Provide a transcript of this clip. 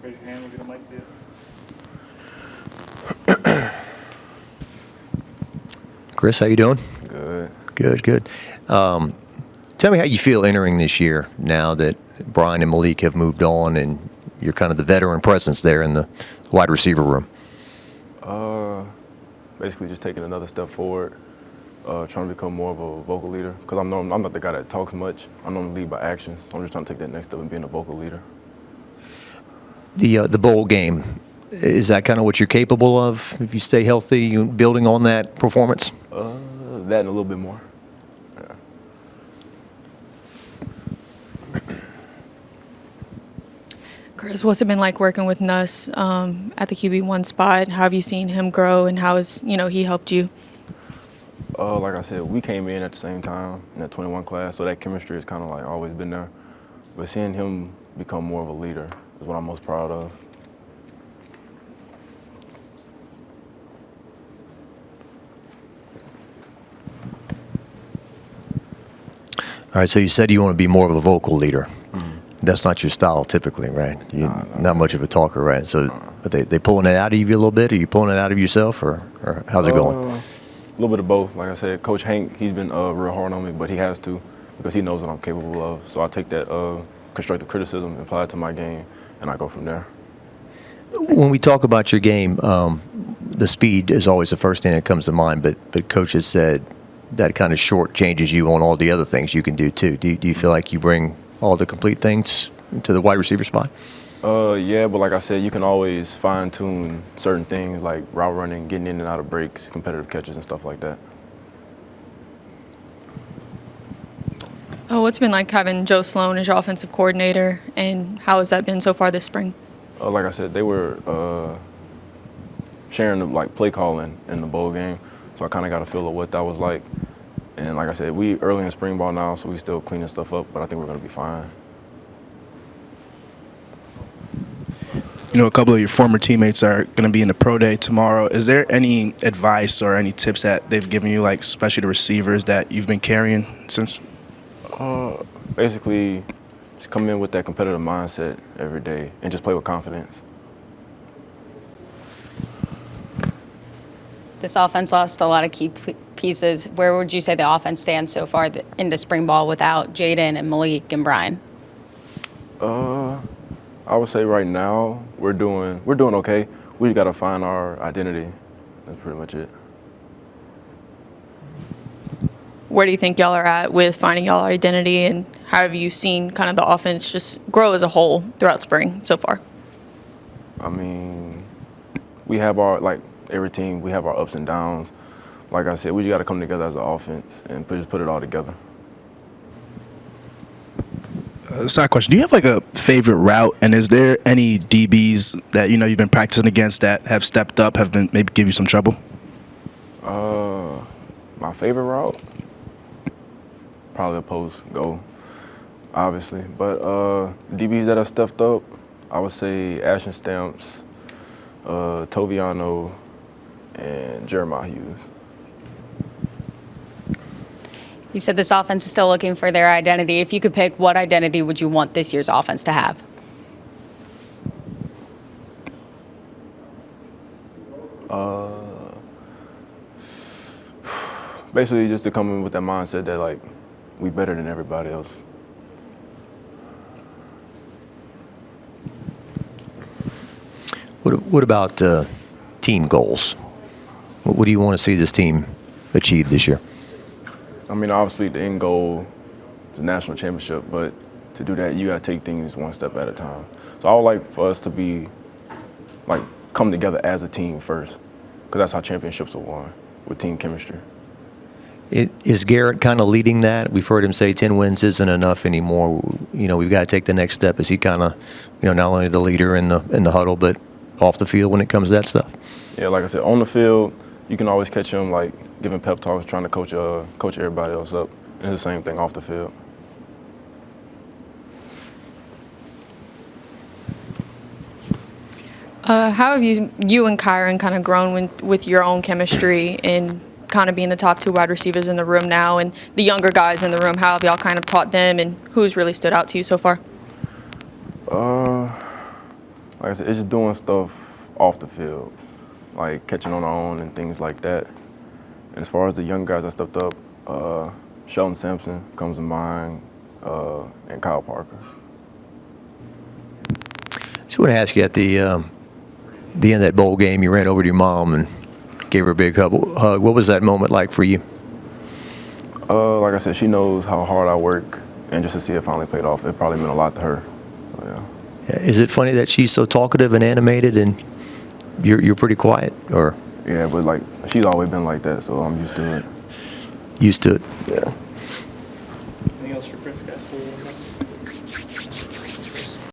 Raise your hand. We'll get a mic to you. Chris, how you doing? Good. Good. Tell me how you feel entering this year now that Brian and Malik have moved on and you're kind of the veteran presence there in the wide receiver room. Basically just taking another step forward, trying to become more of a vocal leader. Because I'm not the guy that talks much. I normally lead by actions. So I'm just trying to take that next step and being a vocal leader. The bowl game, is that kind of what you're capable of if you stay healthy, you building on that performance? That and a little bit more. Yeah. Chris, what's it been like working with Nuss at the QB1 spot? How have you seen him grow, and how has he helped you? Like I said, we came in at the same time in that 21 class, so that chemistry has kind of like always been there. But seeing him become more of a leader is what I'm most proud of. All right, so you said you want to be more of a vocal leader. That's not your style typically, right? You're not much of a talker, right? So are they pulling it out of you a little bit? Are you pulling it out of yourself, or how's it going? A little bit of both. Like I said, Coach Hank, he's been real hard on me, but he has to because he knows what I'm capable of. So I take that constructive criticism and apply it to my game, and I go from there. When we talk about your game, the speed is always the first thing that comes to mind, but Coach has said that kind of short changes you on all the other things you can do too. Do you feel like you bring all the complete things to the wide receiver spot? Yeah, but like I said, you can always fine-tune certain things like route running, getting in and out of breaks, competitive catches, and stuff like that. What's it been like having Joe Sloan as your offensive coordinator, and how has that been so far this spring? Like I said, they were sharing the play calling in the bowl game, so I kind of got a feel of what that was like. And like I said, we early in spring ball now, so we still cleaning stuff up, but I think we're going to be fine. A couple of your former teammates are going to be in the pro day tomorrow. Is there any advice or any tips that they've given you, like especially the receivers, that you've been carrying since? Basically, just come in with that competitive mindset every day and just play with confidence. This offense lost a lot of key pieces. Where would you say the offense stands so far into spring ball without Jaden and Malik and Brian? I would say right now we're doing okay. We got to find our identity. That's pretty much it. Where do you think y'all are at with finding y'all identity, and how have you seen kind of the offense just grow as a whole throughout spring so far? I mean, we have our, every team, we have our ups and downs. Like I said, we just got to come together as an offense and just put it all together. Side question: do you have a favorite route, and is there any DBs that you've been practicing against that have stepped up, have been maybe give you some trouble? My favorite route, probably the post go, obviously. But DBs that have stepped up, I would say Ashton Stamps, Toviano, and Jeremiah Hughes. You said this offense is still looking for their identity. If you could pick, what identity would you want this year's offense to have? Basically, just to come in with that mindset that we better than everybody else. What about team goals? What do you want to see this team achieve this year? I mean, obviously the end goal is the national championship, but to do that, you got to take things one step at a time. So I would like for us to be, come together as a team first, because that's how championships are won, with team chemistry. Is Garrett kind of leading that? We've heard him say 10 wins isn't enough anymore. We've got to take the next step. Is he kind of, not only the leader in the huddle, but off the field when it comes to that stuff? Yeah, like I said, on the field, you can always catch him giving pep talks, trying to coach everybody else up. And it's the same thing off the field. How have you and Kyron kind of grown with your own chemistry and kind of being the top two wide receivers in the room now, and the younger guys in the room? How have y'all kind of taught them, and who's really stood out to you so far? like I said, it's just doing stuff off the field, like catching on our own and things like that. And as far as the young guys that stepped up, Sheldon Sampson comes to mind, and Kyle Parker. Just want to ask you at the end of that bowl game, you ran over to your mom and gave her a big hug. What was that moment like for you? Like I said, she knows how hard I work, and just to see it finally paid off, it probably meant a lot to her. So, yeah. Is it funny that she's so talkative and animated and you're pretty quiet, or Yeah, but like she's always been like that, so I'm used to it. used to it? Yeah.